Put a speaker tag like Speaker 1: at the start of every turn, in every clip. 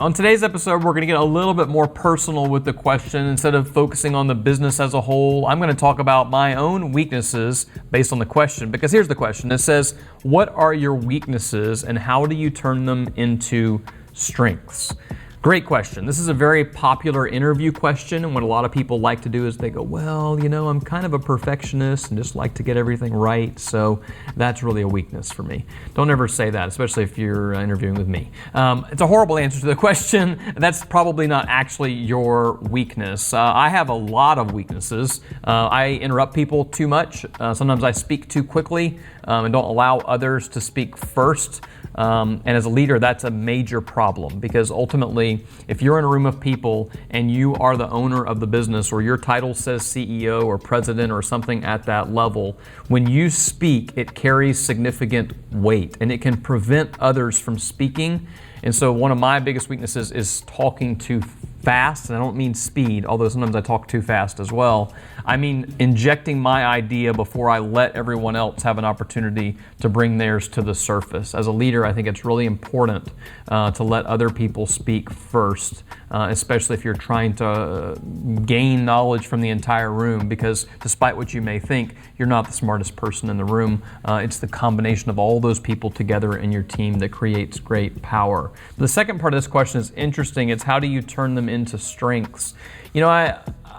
Speaker 1: On today's episode, we're going to get a little bit more personal with the question. Instead of focusing on the business as a whole, I'm going to talk about my own weaknesses based on the question. Because here's the question. It says, what are your weaknesses and how do you turn them into strengths? Great question. This is a very popular interview question, and what a lot of people like to do is they go, well, I'm kind of a perfectionist and just like to get everything right, so that's really a weakness for me. Don't ever say that, especially if you're interviewing with me. It's a horrible answer to the question. That's probably not actually your weakness. I have a lot of weaknesses. I interrupt people too much. Sometimes I speak too quickly and don't allow others to speak first. And as a leader, that's a major problem, because ultimately, if you're in a room of people and you are the owner of the business, or your title says CEO or president or something at that level, when you speak, it carries significant weight and it can prevent others from speaking. And so one of my biggest weaknesses is talking too fast, and I don't mean speed, although sometimes I talk too fast as well. I mean injecting my idea before I let everyone else have an opportunity to bring theirs to the surface. As a leader, I think it's really important to let other people speak first, especially if you're trying to gain knowledge from the entire room, because despite what you may think, you're not the smartest person in the room. It's the combination of all those people together in your team that creates great power. The second part of this question is interesting. It's how do you turn them into strengths?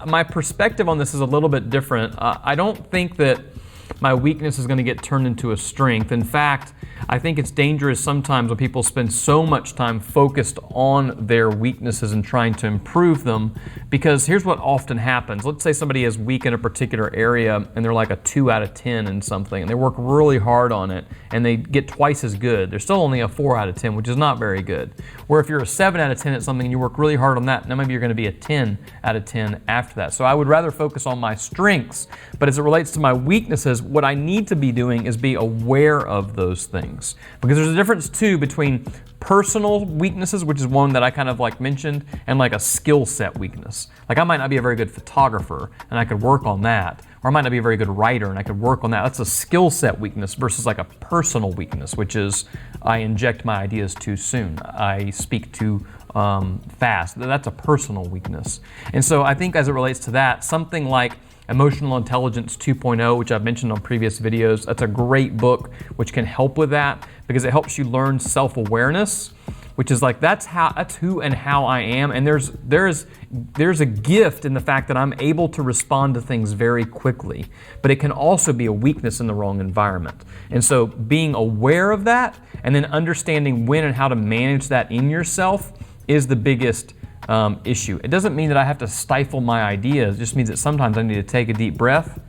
Speaker 1: My perspective on this is a little bit different. I don't think that my weakness is going to get turned into a strength. In fact, I think it's dangerous sometimes when people spend so much time focused on their weaknesses and trying to improve them, because here's what often happens. Let's say somebody is weak in a particular area and they're like a 2 out of 10 in something, and they work really hard on it and they get twice as good. They're still only a 4 out of 10, which is not very good. Where if you're a 7 out of 10 at something and you work really hard on that, now maybe you're going to be a 10 out of 10 after that. So I would rather focus on my strengths, but as it relates to my weaknesses, what I need to be doing is be aware of those things. Because there's a difference too between personal weaknesses, which is one that I kind of like mentioned, and like a skill set weakness. Like I might not be a very good photographer and I could work on that, or I might not be a very good writer and I could work on that. That's a skill set weakness versus like a personal weakness, which is I inject my ideas too soon. I speak too fast. That's a personal weakness. And so I think as it relates to that, something like Emotional Intelligence 2.0, which I've mentioned on previous videos, that's a great book which can help with that, because it helps you learn self-awareness, which is like that's who and how I am. And there's a gift in the fact that I'm able to respond to things very quickly, but it can also be a weakness in the wrong environment. And so being aware of that and then understanding when and how to manage that in yourself is the biggest issue. It doesn't mean that I have to stifle my ideas. It just means that sometimes I need to take a deep breath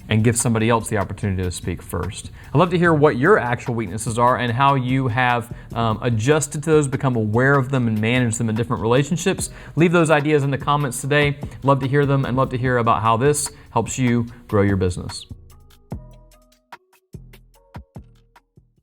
Speaker 1: and give somebody else the opportunity to speak first. I'd love to hear what your actual weaknesses are and how you have adjusted to those, become aware of them, and manage them in different relationships. Leave those ideas in the comments today. Love to hear them and love to hear about how this helps you grow your business.